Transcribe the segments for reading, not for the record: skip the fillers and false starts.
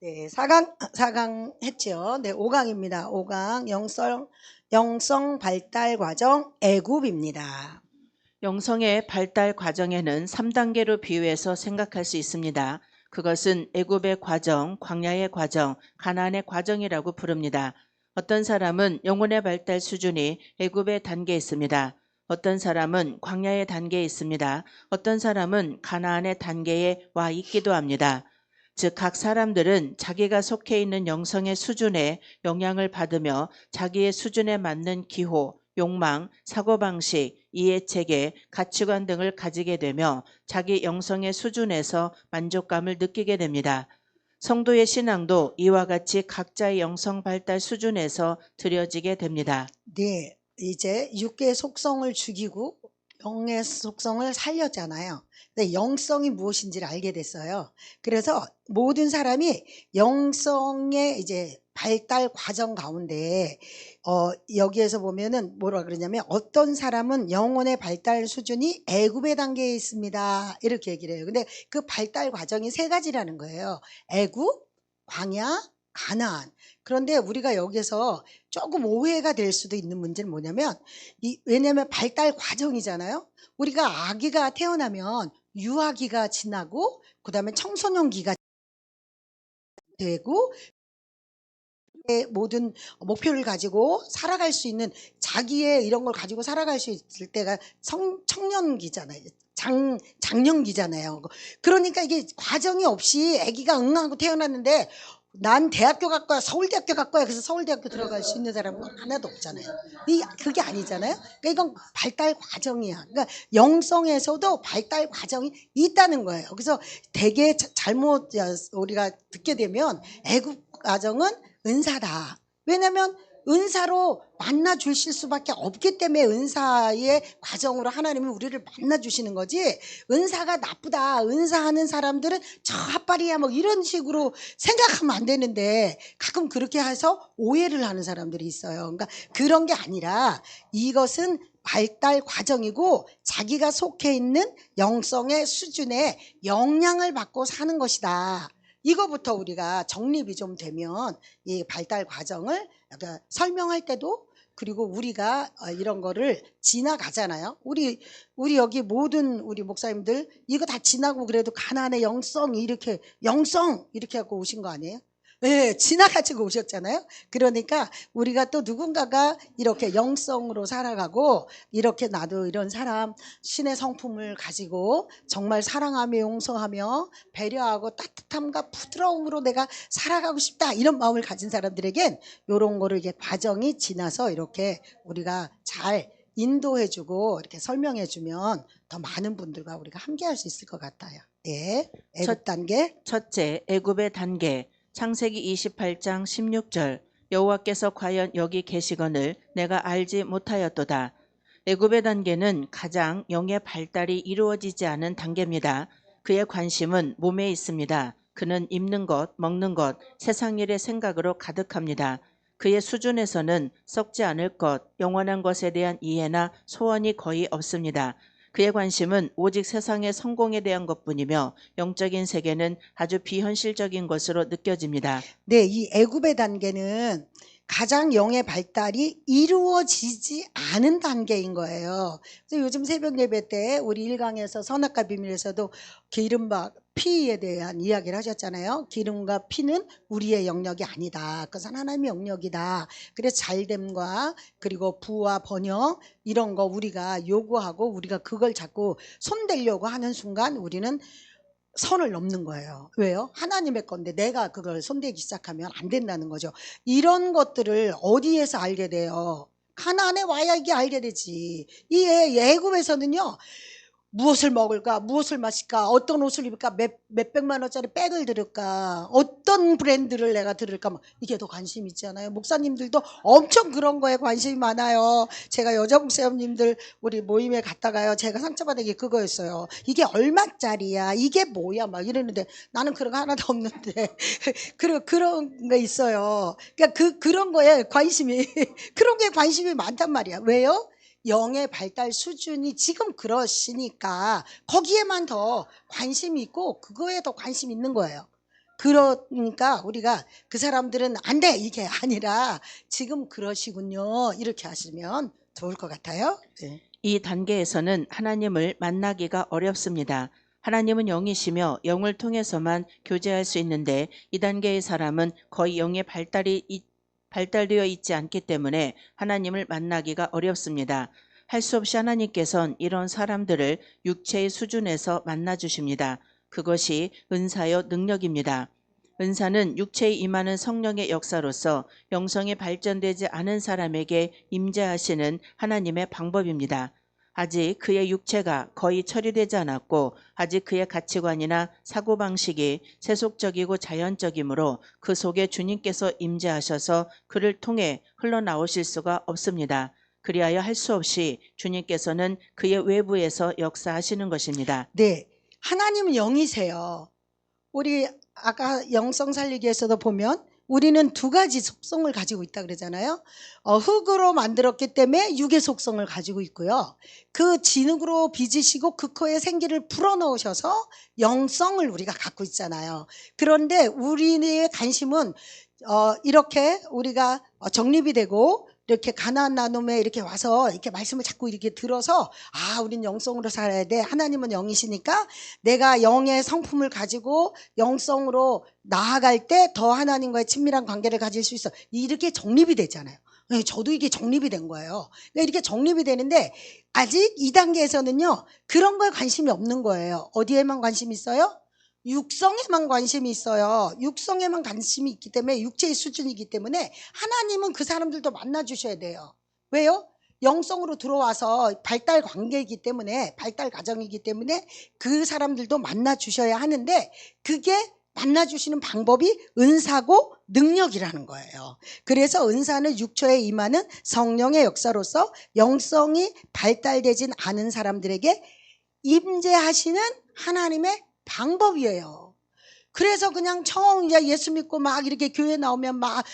네, 4강 했죠. 네, 5강입니다. 5강 영성 발달 과정 애굽입니다. 영성의 발달 과정에는 3단계로 비유해서 생각할 수 있습니다. 그것은 애굽의 과정, 광야의 과정, 가나안의 과정이라고 부릅니다. 어떤 사람은 영혼의 발달 수준이 애굽의 단계에 있습니다. 어떤 사람은 광야의 단계에 있습니다. 어떤 사람은 가나안의 단계에 와 있기도 합니다. 즉, 각 사람들은 자기가 속해 있는 영성의 수준에 영향을 받으며 자기의 수준에 맞는 기호, 욕망, 사고방식, 이해체계, 가치관 등을 가지게 되며 자기 영성의 수준에서 만족감을 느끼게 됩니다. 성도의 신앙도 이와 같이 각자의 영성 발달 수준에서 드려지게 됩니다. 네, 이제 육의 속성을 죽이고 영의 속성을 살렸잖아요. 근데 영성이 무엇인지를 알게 됐어요. 그래서 모든 사람이 영성의 이제 발달 과정 가운데 여기에서 보면은 뭐라 그러냐면 어떤 사람은 영혼의 발달 수준이 애굽의 단계에 있습니다. 이렇게 얘기를 해요. 근데 그 발달 과정이 세 가지라는 거예요. 애굽, 광야, 가나안. 그런데 우리가 여기서 조금 오해가 될 수도 있는 문제는 뭐냐면 왜냐하면 발달 과정이잖아요. 우리가 아기가 태어나면 유아기가 지나고 그다음에 청소년기가 되고 모든 목표를 가지고 살아갈 수 있는 자기의 이런 걸 가지고 살아갈 수 있을 때가 청년기잖아요. 장년기잖아요. 그러니까 이게 과정이 없이 아기가 응하고 태어났는데 난 대학교 갈 거야, 서울대학교 갈 거야. 그래서 서울대학교 들어갈 수 있는 사람은 하나도 없잖아요. 그게 아니잖아요. 그러니까 이건 발달 과정이야. 그러니까 영성에서도 발달 과정이 있다는 거예요. 그래서 되게 잘못 우리가 듣게 되면 애국 과정은 은사다. 왜냐하면 은사로 만나 주실 수밖에 없기 때문에 은사의 과정으로 하나님이 우리를 만나 주시는 거지, 은사가 나쁘다, 은사하는 사람들은 저 핫발이야 뭐 이런 식으로 생각하면 안 되는데 가끔 그렇게 해서 오해를 하는 사람들이 있어요. 그러니까 그런 게 아니라 이것은 발달 과정이고 자기가 속해 있는 영성의 수준에 영향을 받고 사는 것이다. 이거부터 우리가 정립이 좀 되면 이 발달 과정을 약간 설명할 때도, 그리고 우리가 이런 거를 지나가잖아요. 우리 여기 모든 우리 목사님들 이거 다 지나고 그래도 가나안의 영성 이렇게 하고 오신 거 아니에요? 네, 지나가지고 오셨잖아요. 그러니까 우리가 또 누군가가 이렇게 영성으로 살아가고 이렇게 나도 이런 사람 신의 성품을 가지고 정말 사랑하며 용서하며 배려하고 따뜻함과 부드러움으로 내가 살아가고 싶다, 이런 마음을 가진 사람들에겐 이런 거를 이게 과정이 지나서 이렇게 우리가 잘 인도해주고 이렇게 설명해주면 더 많은 분들과 우리가 함께할 수 있을 것 같아요. 예, 애국 단계. 첫째, 애굽의 단계. 창세기 28장 16절. 여호와께서 과연 여기 계시거늘 내가 알지 못하였도다. 애굽의 단계는 가장 영의 발달이 이루어지지 않은 단계입니다. 그의 관심은 몸에 있습니다. 그는 입는 것, 먹는 것, 세상 일의 생각으로 가득합니다. 그의 수준에서는 썩지 않을 것, 영원한 것에 대한 이해나 소원이 거의 없습니다. 그의 관심은 오직 세상의 성공에 대한 것뿐이며 영적인 세계는 아주 비현실적인 것으로 느껴집니다. 네, 이 애굽의 단계는 가장 영의 발달이 이루어지지 않은 단계인 거예요. 그래서 요즘 새벽 예배 때 우리 1강에서 선악과 비밀에서도 기름과 피에 대한 이야기를 하셨잖아요. 기름과 피는 우리의 영역이 아니다. 그것은 하나님의 영역이다. 그래서 잘됨과 그리고 부와 번영 이런 거 우리가 요구하고 우리가 그걸 자꾸 손대려고 하는 순간 우리는 선을 넘는 거예요. 왜요? 하나님의 건데 내가 그걸 손대기 시작하면 안 된다는 거죠. 이런 것들을 어디에서 알게 돼요? 가나안에 와야 이게 알게 되지. 이 애굽에서는요, 무엇을 먹을까, 무엇을 마실까, 어떤 옷을 입을까, 몇백만 원짜리 백을 들을까, 어떤 브랜드를 내가 들을까, 이게 더 관심 있잖아요. 목사님들도 엄청 그런 거에 관심이 많아요. 제가 여자 목사님들 우리 모임에 갔다가요, 제가 상처받은 게 그거였어요. 이게 얼마짜리야, 이게 뭐야 막 이러는데 나는 그런 거 하나도 없는데 그런 게 있어요. 그러니까 그런 거에 관심이 그런 게 관심이 많단 말이야. 왜요? 영의 발달 수준이 지금 그러시니까 거기에만 더 관심이 있고 그거에 더 관심이 있는 거예요. 그러니까 우리가 그 사람들은 안 돼 이게 아니라 지금 그러시군요 이렇게 하시면 좋을 것 같아요. 네. 이 단계에서는 하나님을 만나기가 어렵습니다. 하나님은 영이시며 영을 통해서만 교제할 수 있는데 이 단계의 사람은 거의 영의 발달되어 있지 않기 때문에 하나님을 만나기가 어렵습니다. 할 수 없이 하나님께서는 이런 사람들을 육체의 수준에서 만나 주십니다. 그것이 은사요 능력입니다. 은사는 육체에 임하는 성령의 역사로서 영성이 발전되지 않은 사람에게 임재하시는 하나님의 방법입니다. 아직 그의 육체가 거의 처리되지 않았고 아직 그의 가치관이나 사고방식이 세속적이고 자연적이므로 그 속에 주님께서 임재하셔서 그를 통해 흘러나오실 수가 없습니다. 그리하여 할 수 없이 주님께서는 그의 외부에서 역사하시는 것입니다. 네, 하나님은 영이세요. 우리 아까 영성 살리기에서도 보면 우리는 두 가지 속성을 가지고 있다 그러잖아요. 흙으로 만들었기 때문에 육의 속성을 가지고 있고요. 그 진흙으로 빚으시고 그 코에 생기를 불어넣으셔서 영성을 우리가 갖고 있잖아요. 그런데 우리의 관심은 이렇게 우리가 정립이 되고 이렇게 가나안 나눔에 이렇게 와서 이렇게 말씀을 자꾸 이렇게 들어서 우린 영성으로 살아야 돼. 하나님은 영이시니까 내가 영의 성품을 가지고 영성으로 나아갈 때 더 하나님과의 친밀한 관계를 가질 수 있어. 이렇게 정립이 되잖아요. 저도 이게 정립이 된 거예요. 이렇게 정립이 되는데 아직 이 단계에서는요. 그런 거에 관심이 없는 거예요. 어디에만 관심이 있어요? 육성에만 관심이 있어요. 육성에만 관심이 있기 때문에 육체의 수준이기 때문에 하나님은 그 사람들도 만나 주셔야 돼요. 왜요? 영성으로 들어와서 발달 관계이기 때문에 발달 과정이기 때문에 그 사람들도 만나 주셔야 하는데 그게 만나 주시는 방법이 은사고 능력이라는 거예요. 그래서 은사는 육체에 임하는 성령의 역사로서 영성이 발달되진 않은 사람들에게 임재하시는 하나님의 방법이에요. 그래서 그냥 이제 예수 믿고 막 이렇게 교회 나오면 막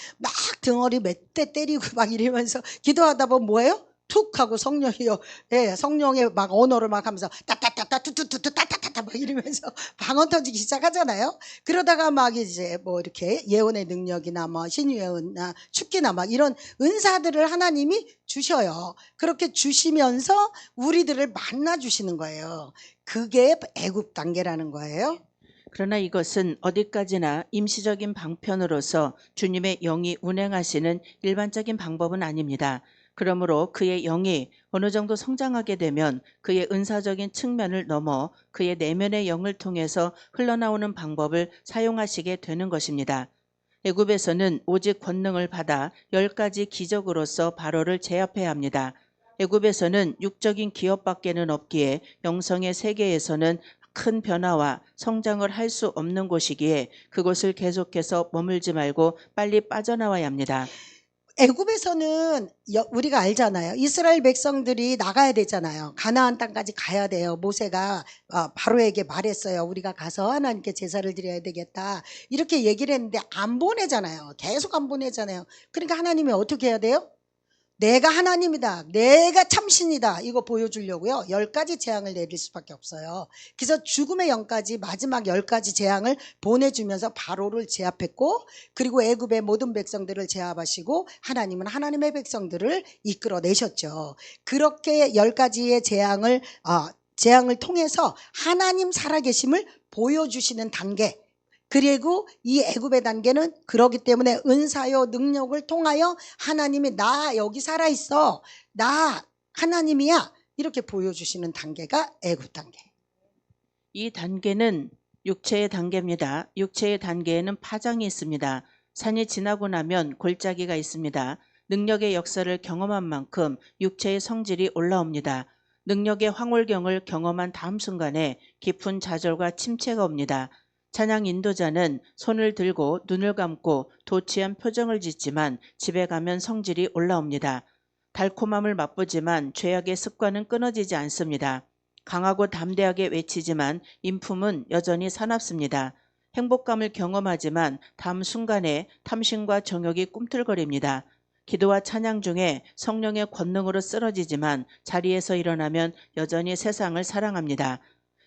등어리 몇 대 때리고 막 이러면서 기도하다 보면 뭐예요? 툭 하고 성령이요. 예, 성령의 막 언어를 막 하면서 따따따따 투투투투 따따따따 막 이러면서 방언 터지기 시작하잖아요. 그러다가 막 이제 뭐 이렇게 예언의 능력이나 뭐 신유예언이나 축기나 막 이런 은사들을 하나님이 주셔요. 그렇게 주시면서 우리들을 만나 주시는 거예요. 그게 애굽 단계라는 거예요. 그러나 이것은 어디까지나 임시적인 방편으로서 주님의 영이 운행하시는 일반적인 방법은 아닙니다. 그러므로 그의 영이 어느 정도 성장하게 되면 그의 은사적인 측면을 넘어 그의 내면의 영을 통해서 흘러나오는 방법을 사용하시게 되는 것입니다. 애굽에서는 오직 권능을 받아 10가지 기적으로서 바로를 제압해야 합니다. 애굽에서는 육적인 기업밖에는 없기에 영성의 세계에서는 큰 변화와 성장을 할 수 없는 곳이기에 그곳을 계속해서 머물지 말고 빨리 빠져나와야 합니다. 애굽에서는 우리가 알잖아요. 이스라엘 백성들이 나가야 되잖아요. 가나안 땅까지 가야 돼요. 모세가 바로에게 말했어요. 우리가 가서 하나님께 제사를 드려야 되겠다. 이렇게 얘기를 했는데 안 보내잖아요. 계속 안 보내잖아요. 그러니까 하나님이 어떻게 해야 돼요? 내가 하나님이다. 내가 참신이다. 이거 보여주려고요. 10가지 재앙을 내릴 수밖에 없어요. 그래서 죽음의 영까지 마지막 10가지 재앙을 보내주면서 바로를 제압했고 그리고 애굽의 모든 백성들을 제압하시고 하나님은 하나님의 백성들을 이끌어내셨죠. 그렇게 10가지의 재앙을 통해서 하나님 살아계심을 보여주시는 단계 그리고 이 애굽의 단계는 그러기 때문에 은사요 능력을 통하여 하나님이 나 여기 살아있어 나 하나님이야 이렇게 보여주시는 단계가 애굽 단계. 이 단계는 육체의 단계입니다. 육체의 단계에는 파장이 있습니다. 산이 지나고 나면 골짜기가 있습니다. 능력의 역사를 경험한 만큼 육체의 성질이 올라옵니다. 능력의 황홀경을 경험한 다음 순간에 깊은 좌절과 침체가 옵니다. 찬양 인도자는 손을 들고 눈을 감고 도취한 표정을 짓지만 집에 가면 성질이 올라옵니다. 달콤함을 맛보지만 죄악의 습관은 끊어지지 않습니다. 강하고 담대하게 외치지만 인품은 여전히 사납습니다. 행복감을 경험하지만 다음 순간에 탐심과 정욕이 꿈틀거립니다. 기도와 찬양 중에 성령의 권능으로 쓰러지지만 자리에서 일어나면 여전히 세상을 사랑합니다.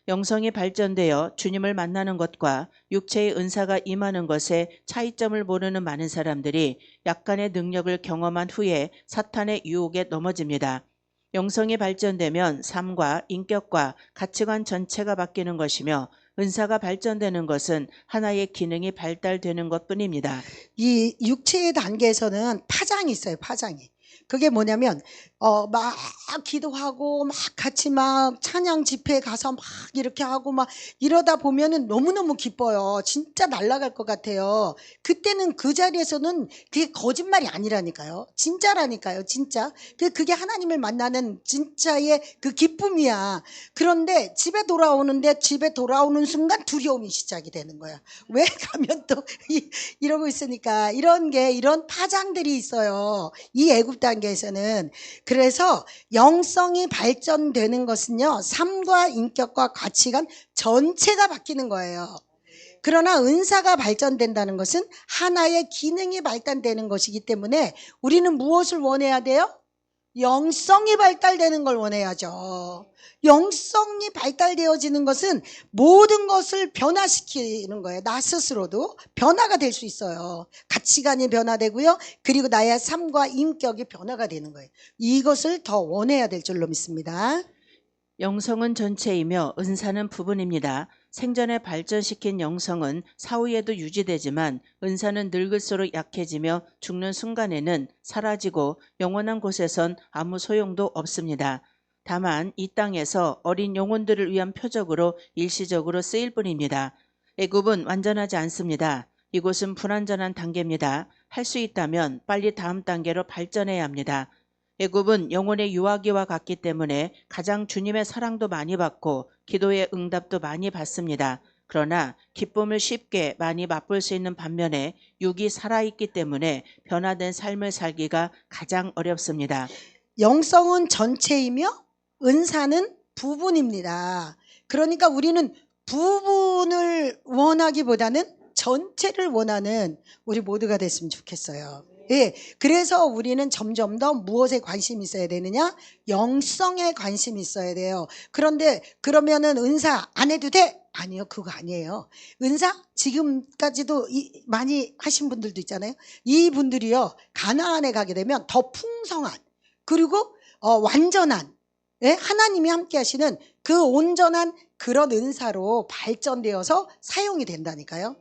영성이 발전되어 주님을 만나는 것과 육체의 은사가 임하는 것에 차이점을 모르는 많은 사람들이 약간의 능력을 경험한 후에 사탄의 유혹에 넘어집니다. 영성이 발전되면 삶과 인격과 가치관 전체가 바뀌는 것이며 은사가 발전되는 것은 하나의 기능이 발달되는 것뿐입니다. 이 육체의 단계에서는 파장이 있어요, 파장이. 그게 뭐냐면 막 기도하고 막 같이 막 찬양 집회에 가서 막 이렇게 하고 막 이러다 보면은 너무너무 기뻐요. 진짜 날아갈 것 같아요. 그때는 그 자리에서는 그게 거짓말이 아니라니까요. 진짜라니까요, 진짜. 그게 하나님을 만나는 진짜의 그 기쁨이야. 그런데 집에 돌아오는 순간 두려움이 시작이 되는 거야. 왜 가면 또 이러고 있으니까 이런 파장들이 있어요. 이 애굽 단계에서는. 그래서 영성이 발전되는 것은요, 삶과 인격과 가치관 전체가 바뀌는 거예요. 그러나 은사가 발전된다는 것은 하나의 기능이 발달되는 것이기 때문에 우리는 무엇을 원해야 돼요? 영성이 발달되는 걸 원해야죠. 영성이 발달되어지는 것은 모든 것을 변화시키는 거예요. 나 스스로도 변화가 될 수 있어요. 가치관이 변화되고요. 그리고 나의 삶과 인격이 변화가 되는 거예요. 이것을 더 원해야 될 줄로 믿습니다. 영성은 전체이며 은사는 부분입니다. 생전에 발전시킨 영성은 사후에도 유지되지만 은사는 늙을수록 약해지며 죽는 순간에는 사라지고 영원한 곳에선 아무 소용도 없습니다. 다만 이 땅에서 어린 영혼들을 위한 표적으로 일시적으로 쓰일 뿐입니다. 애굽은 완전하지 않습니다. 이곳은 불완전한 단계입니다. 할 수 있다면 빨리 다음 단계로 발전해야 합니다. 애굽은 영혼의 유아기와 같기 때문에 가장 주님의 사랑도 많이 받고 기도의 응답도 많이 받습니다. 그러나 기쁨을 쉽게 많이 맛볼 수 있는 반면에 육이 살아있기 때문에 변화된 삶을 살기가 가장 어렵습니다. 영성은 전체이며 은사는 부분입니다. 그러니까 우리는 부분을 원하기보다는 전체를 원하는 우리 모두가 됐으면 좋겠어요. 예, 그래서 우리는 점점 더 무엇에 관심이 있어야 되느냐? 영성에 관심이 있어야 돼요. 그런데 그러면은 은사 안 해도 돼? 아니요, 그거 아니에요. 은사 지금까지도 많이 하신 분들도 있잖아요. 이 분들이요, 가나안에 가게 되면 더 풍성한, 그리고 완전한, 예? 하나님이 함께 하시는 그 온전한 그런 은사로 발전되어서 사용이 된다니까요.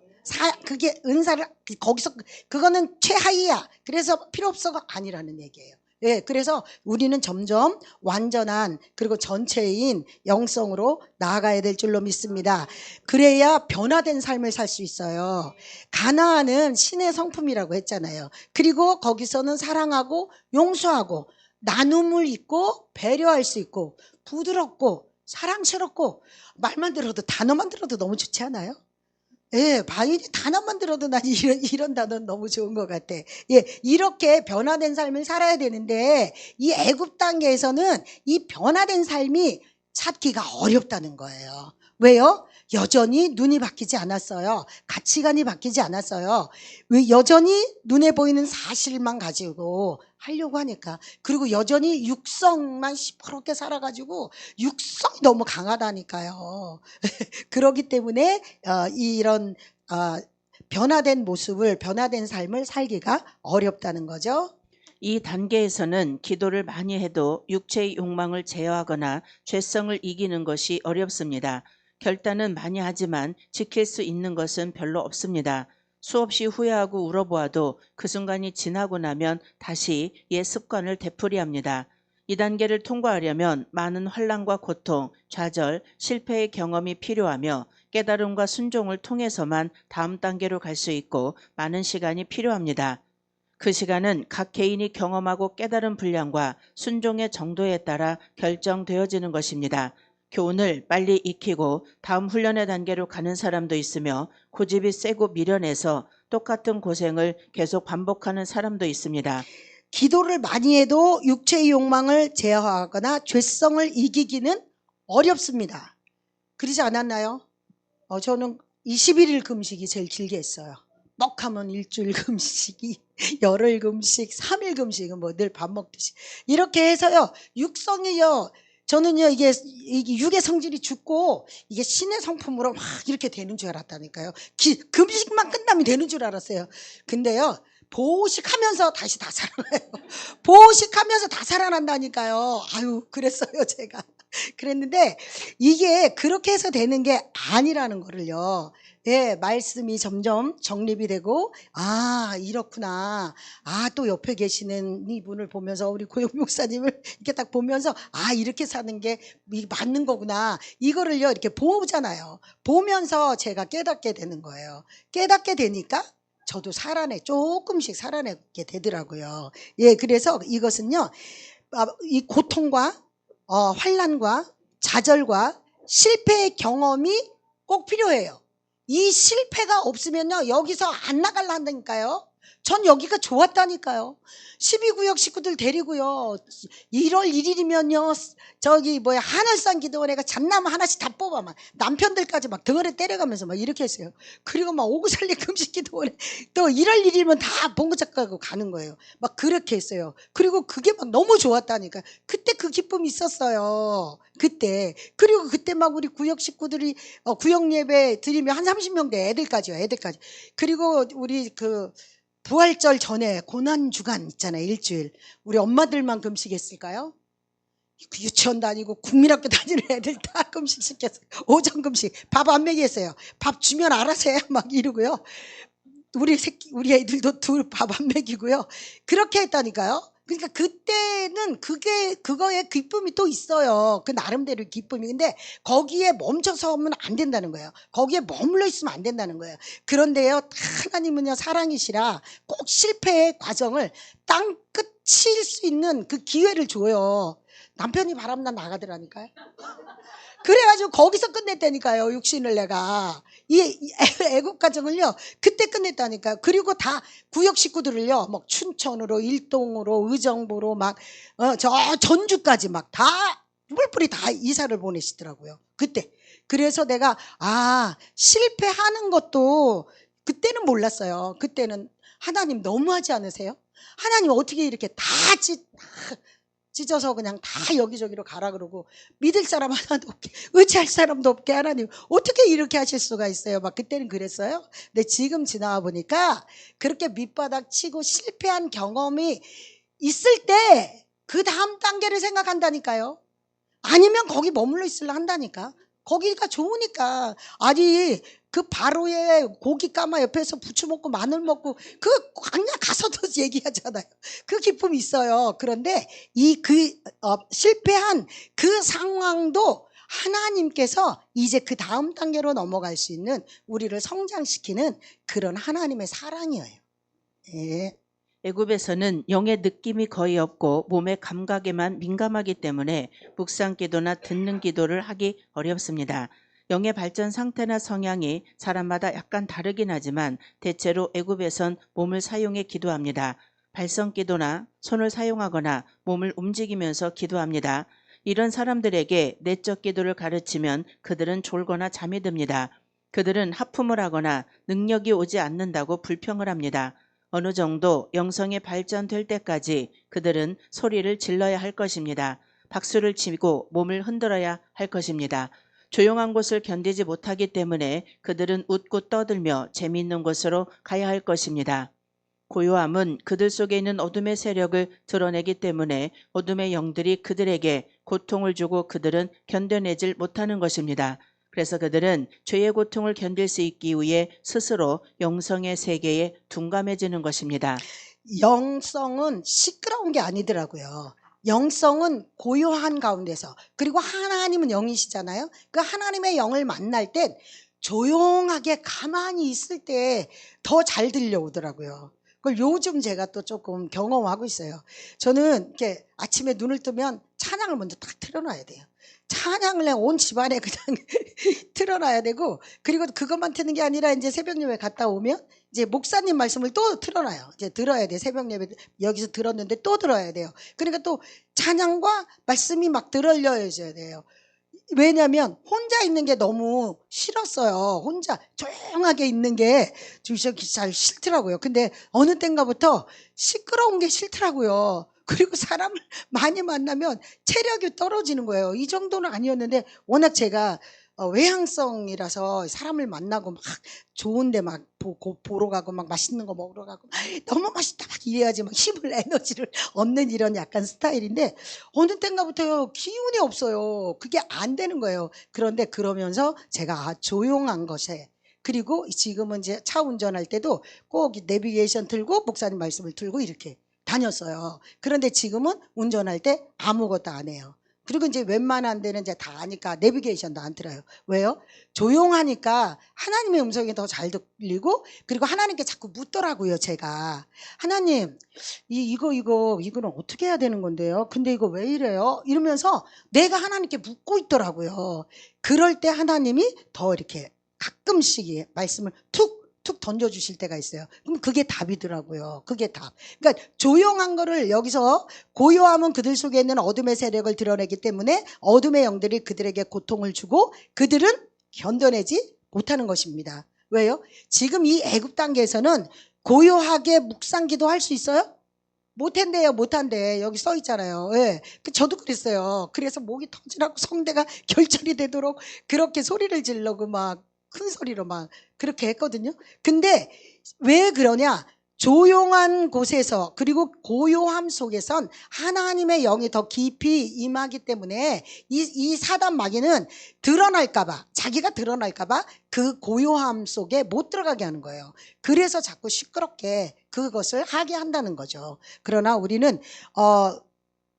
그게 은사를 거기서 그거는 최하위야. 그래서 필요 없어가 아니라는 얘기예요. 예, 그래서 우리는 점점 완전한 그리고 전체인 영성으로 나아가야 될 줄로 믿습니다. 그래야 변화된 삶을 살 수 있어요. 가나안은 신의 성품이라고 했잖아요. 그리고 거기서는 사랑하고 용서하고 나눔을 있고 배려할 수 있고 부드럽고 사랑스럽고 말만 들어도 단어만 들어도 너무 좋지 않아요? 예, 바이올린 단어만 들어도 난 이런 단어는 너무 좋은 것 같아. 예, 이렇게 변화된 삶을 살아야 되는데 이 애굽 단계에서는 이 변화된 삶이 찾기가 어렵다는 거예요. 왜요? 여전히 눈이 바뀌지 않았어요. 가치관이 바뀌지 않았어요. 왜 여전히 눈에 보이는 사실만 가지고 하려고 하니까. 그리고 여전히 육성만 시퍼렇게 살아가지고 육성이 너무 강하다니까요. 그렇기 때문에 이런 변화된 모습을, 변화된 삶을 살기가 어렵다는 거죠. 이 단계에서는 기도를 많이 해도 육체의 욕망을 제어하거나 죄성을 이기는 것이 어렵습니다. 결단은 많이 하지만 지킬 수 있는 것은 별로 없습니다. 수없이 후회하고 울어보아도 그 순간이 지나고 나면 다시 옛 습관을 되풀이합니다. 이 단계를 통과하려면 많은 환난과 고통, 좌절, 실패의 경험이 필요하며 깨달음과 순종을 통해서만 다음 단계로 갈 수 있고 많은 시간이 필요합니다. 그 시간은 각 개인이 경험하고 깨달은 분량과 순종의 정도에 따라 결정되어지는 것입니다. 교훈을 빨리 익히고 다음 훈련의 단계로 가는 사람도 있으며 고집이 세고 미련해서 똑같은 고생을 계속 반복하는 사람도 있습니다. 기도를 많이 해도 육체의 욕망을 제어하거나 죄성을 이기기는 어렵습니다. 그러지 않았나요? 저는 21일 금식이 제일 길게 했어요. 뻑하면 일주일 금식이, 열흘 금식, 3일 금식은 뭐 늘 밥 먹듯이. 이렇게 해서요, 육성이요, 저는요, 이게 육의 성질이 죽고 이게 신의 성품으로 막 이렇게 되는 줄 알았다니까요. 금식만 끝나면 되는 줄 알았어요. 근데요, 보식하면서 다시 다 살아나요. 보식하면서 다 살아난다니까요. 아유, 그랬어요, 제가. 그랬는데 이게 그렇게 해서 되는 게 아니라는 거를요. 예, 말씀이 점점 정립이 되고, 아, 이렇구나. 아, 또 옆에 계시는 이분을 보면서, 우리 고영 목사님을 이렇게 딱 보면서, 아, 이렇게 사는 게 맞는 거구나. 이거를요, 이렇게 보잖아요. 보면서 제가 깨닫게 되는 거예요. 깨닫게 되니까 저도 조금씩 살아내게 되더라고요. 예, 그래서 이것은요, 이 고통과 환난과 좌절과 실패의 경험이 꼭 필요해요. 이 실패가 없으면요, 여기서 안 나갈란다니까요. 전 여기가 좋았다니까요. 12구역 식구들 데리고요, 1월 1일이면요 저기 하늘산 기도원에가 잣나무 하나씩 다 뽑아 막 남편들까지 막 등어리 때려가면서 막 이렇게 했어요. 그리고 막 오구살리 금식 기도원에 또 1월 1일이면 다 봉고차 가고 가는 거예요. 막 그렇게 했어요. 그리고 그게 막 너무 좋았다니까. 그때 그 기쁨이 있었어요. 그때. 그리고 그때 막 우리 구역 식구들이 구역 예배 드리면 한 30명 돼. 애들까지요. 그리고 우리 부활절 전에 고난주간 있잖아요. 일주일. 우리 엄마들만 금식했을까요? 유치원 다니고 국민학교 다니는 애들 다 금식 시켰어요. 오전 금식. 밥 안 먹였어요. 밥 주면 알아서 해. 막 이러고요. 우리 애들도 둘 밥 안 먹이고요. 그렇게 했다니까요. 그러니까 그때는 그거에 기쁨이 또 있어요. 그 나름대로 기쁨이. 근데 거기에 멈춰서면 안 된다는 거예요. 거기에 머물러 있으면 안 된다는 거예요. 그런데요, 하나님은요, 사랑이시라 꼭 실패의 과정을 땅끝일 수 있는 그 기회를 줘요. 남편이 바람나 나가더라니까요. 그래가지고 거기서 끝냈다니까요. 육신을 내가. 이 애국 가정을요, 그때 끝냈다니까요. 그리고 다 구역 식구들을요, 막 춘천으로, 일동으로, 의정부로 저 전주까지 막 다 뿔뿔이 다 이사를 보내시더라고요. 그때. 그래서 내가 실패하는 것도 그때는 몰랐어요. 그때는 하나님 너무하지 않으세요? 하나님 어떻게 이렇게 다 찢어서 그냥 다 여기저기로 가라 그러고, 믿을 사람 하나도 없게, 의지할 사람도 없게 하나님 어떻게 이렇게 하실 수가 있어요? 막 그때는 그랬어요. 근데 지금 지나와 보니까 그렇게 밑바닥 치고 실패한 경험이 있을 때 그 다음 단계를 생각한다니까요. 아니면 거기 머물러 있으려 한다니까. 거기가 좋으니까. 아니, 그 바로에 고기 까마 옆에서 부추 먹고 마늘 먹고 그 광야 가서도 얘기하잖아요. 그 기쁨이 있어요. 그런데 실패한 그 상황도 하나님께서 이제 그 다음 단계로 넘어갈 수 있는, 우리를 성장시키는 그런 하나님의 사랑이에요. 예. 애굽에서는 영의 느낌이 거의 없고 몸의 감각에만 민감하기 때문에 묵상 기도나 듣는 기도를 하기 어렵습니다. 영의 발전 상태나 성향이 사람마다 약간 다르긴 하지만 대체로 애굽에선 몸을 사용해 기도합니다. 발성 기도나 손을 사용하거나 몸을 움직이면서 기도합니다. 이런 사람들에게 내적 기도를 가르치면 그들은 졸거나 잠이 듭니다. 그들은 하품을 하거나 능력이 오지 않는다고 불평을 합니다. 어느 정도 영성이 발전될 때까지 그들은 소리를 질러야 할 것입니다. 박수를 치고 몸을 흔들어야 할 것입니다. 조용한 곳을 견디지 못하기 때문에 그들은 웃고 떠들며 재미있는 곳으로 가야 할 것입니다. 고요함은 그들 속에 있는 어둠의 세력을 드러내기 때문에 어둠의 영들이 그들에게 고통을 주고 그들은 견뎌내질 못하는 것입니다. 그래서 그들은 죄의 고통을 견딜 수 있기 위해 스스로 영성의 세계에 둔감해지는 것입니다. 영성은 시끄러운 게 아니더라고요. 영성은 고요한 가운데서, 그리고 하나님은 영이시잖아요. 그 하나님의 영을 만날 땐 조용하게 가만히 있을 때 더 잘 들려오더라고요. 그걸 요즘 제가 또 조금 경험하고 있어요. 저는 이렇게 아침에 눈을 뜨면 찬양을 먼저 딱 틀어놔야 돼요. 찬양을 그냥 온 집안에 그냥 틀어놔야 되고, 그리고 그것만 트는 게 아니라 이제 새벽 예배 갔다 오면 이제 목사님 말씀을 또 틀어놔요. 이제 들어야 돼. 새벽 예배 여기서 들었는데 또 들어야 돼요. 그러니까 또 찬양과 말씀이 막 들려줘야 돼요. 왜냐면 혼자 있는 게 너무 싫었어요. 혼자 조용하게 있는 게 잘 싫더라고요. 근데 어느 땐가부터 시끄러운 게 싫더라고요. 그리고 사람을 많이 만나면 체력이 떨어지는 거예요. 이 정도는 아니었는데 워낙 제가 외향성이라서 사람을 만나고 막 좋은데 막 보러 가고 막 맛있는 거 먹으러 가고 너무 맛있다 막 이래야지 막 힘을 에너지를 얻는 이런 약간 스타일인데 어느 때인가부터요 기운이 없어요. 그게 안 되는 거예요. 그런데 그러면서 제가 조용한 것에 그리고 지금은 이제 차 운전할 때도 꼭 내비게이션 틀고 목사님 말씀을 틀고 이렇게 다녔어요. 그런데 지금은 운전할 때 아무것도 안 해요. 그리고 이제 웬만한 데는 이제 다 아니까 내비게이션도 안 틀어요. 왜요? 조용하니까 하나님의 음성이 더 잘 들리고 그리고 하나님께 자꾸 묻더라고요, 제가. 하나님, 이거는 어떻게 해야 되는 건데요? 근데 이거 왜 이래요? 이러면서 내가 하나님께 묻고 있더라고요. 그럴 때 하나님이 더 이렇게 가끔씩 말씀을 툭 던져주실 때가 있어요. 그럼 그게 답이더라고요. 그게 답. 그러니까 조용한 거를 여기서 고요함은 그들 속에 있는 어둠의 세력을 드러내기 때문에 어둠의 영들이 그들에게 고통을 주고 그들은 견뎌내지 못하는 것입니다. 왜요? 지금 이 애굽 단계에서는 고요하게 묵상기도 할 수 있어요? 못한대요, 못한대. 여기 써 있잖아요. 예. 저도 그랬어요. 그래서 목이 터지라고 성대가 결절이 되도록 그렇게 소리를 지르고 막 큰 소리로 막 그렇게 했거든요. 근데 왜 그러냐? 조용한 곳에서 그리고 고요함 속에선 하나님의 영이 더 깊이 임하기 때문에 이 사단 마귀는 드러날까봐 자기가 드러날까봐 그 고요함 속에 못 들어가게 하는 거예요. 그래서 자꾸 시끄럽게 그것을 하게 한다는 거죠. 그러나 우리는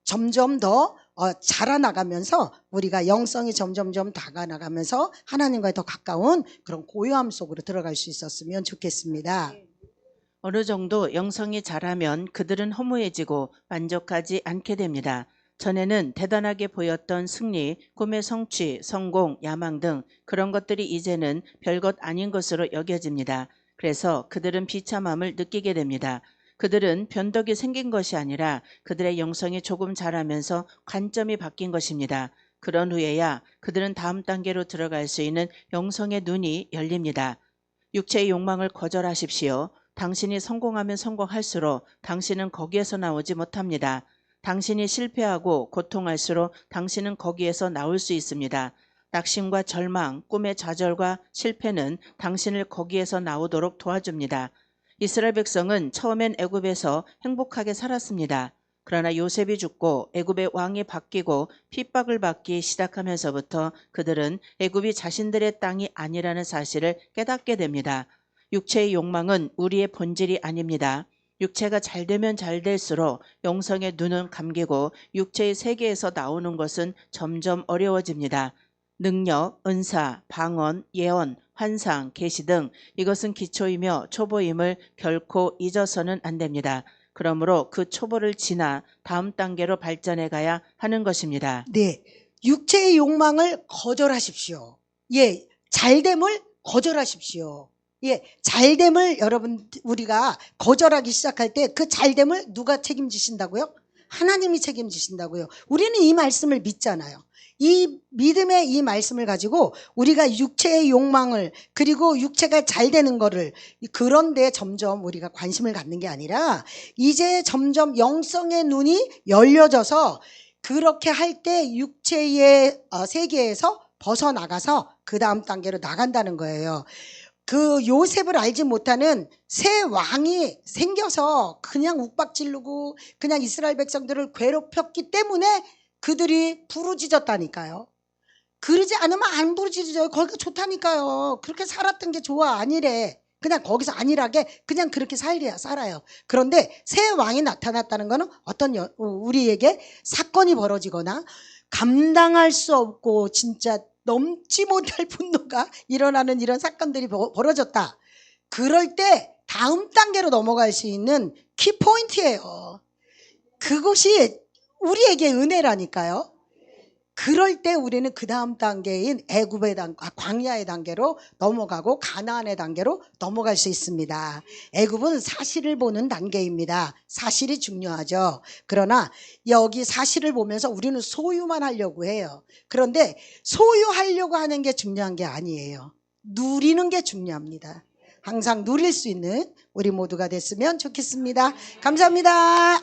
점점 더 자라나가면서 우리가 영성이 점점점 다가나가면서 하나님과의 더 가까운 그런 고요함 속으로 들어갈 수 있었으면 좋겠습니다. 어느 정도 영성이 자라면 그들은 허무해지고 만족하지 않게 됩니다. 전에는 대단하게 보였던 승리, 꿈의 성취, 성공, 야망 등 그런 것들이 이제는 별것 아닌 것으로 여겨집니다. 그래서 그들은 비참함을 느끼게 됩니다. 그들은 변덕이 생긴 것이 아니라 그들의 영성이 조금 자라면서 관점이 바뀐 것입니다. 그런 후에야 그들은 다음 단계로 들어갈 수 있는 영성의 눈이 열립니다. 육체의 욕망을 거절하십시오. 당신이 성공하면 성공할수록 당신은 거기에서 나오지 못합니다. 당신이 실패하고 고통할수록 당신은 거기에서 나올 수 있습니다. 낙심과 절망, 꿈의 좌절과 실패는 당신을 거기에서 나오도록 도와줍니다. 이스라엘 백성은 처음엔 애굽에서 행복하게 살았습니다. 그러나 요셉이 죽고 애굽의 왕이 바뀌고 핍박을 받기 시작하면서부터 그들은 애굽이 자신들의 땅이 아니라는 사실을 깨닫게 됩니다. 육체의 욕망은 우리의 본질이 아닙니다. 육체가 잘 되면 잘 될수록 영성의 눈은 감기고 육체의 세계에서 나오는 것은 점점 어려워집니다. 능력, 은사, 방언, 예언, 환상, 계시 등 이것은 기초이며 초보임을 결코 잊어서는 안 됩니다. 그러므로 그 초보를 지나 다음 단계로 발전해 가야 하는 것입니다. 네, 육체의 욕망을 거절하십시오. 예, 잘됨을 거절하십시오. 예, 잘됨을 여러분 우리가 거절하기 시작할 때 그 잘됨을 누가 책임지신다고요? 하나님이 책임지신다고요. 우리는 이 말씀을 믿잖아요. 이 믿음의 이 말씀을 가지고 우리가 육체의 욕망을 그리고 육체가 잘 되는 거를 그런데 점점 우리가 관심을 갖는 게 아니라 이제 점점 영성의 눈이 열려져서 그렇게 할 때 육체의 세계에서 벗어나가서 그 다음 단계로 나간다는 거예요. 그 요셉을 알지 못하는 새 왕이 생겨서 그냥 욱박지르고 그냥 이스라엘 백성들을 괴롭혔기 때문에 그들이 부르짖었다니까요. 그러지 않으면 안 부르짖어요. 거기가 좋다니까요. 그렇게 살았던 게 좋아 아니래. 그냥 거기서 안일하게 그냥 그렇게 살아요. 그런데 새 왕이 나타났다는 거는 어떤 우리에게 사건이 벌어지거나 감당할 수 없고 진짜 넘지 못할 분노가 일어나는 이런 사건들이 벌어졌다. 그럴 때 다음 단계로 넘어갈 수 있는 키포인트예요. 그것이 우리에게 은혜라니까요. 그럴 때 우리는 그 다음 단계인 애굽의 광야의 단계로 넘어가고 가나안의 단계로 넘어갈 수 있습니다. 애굽은 사실을 보는 단계입니다. 사실이 중요하죠. 그러나 여기 사실을 보면서 우리는 소유만 하려고 해요. 그런데 소유하려고 하는 게 중요한 게 아니에요. 누리는 게 중요합니다. 항상 누릴 수 있는 우리 모두가 됐으면 좋겠습니다. 감사합니다.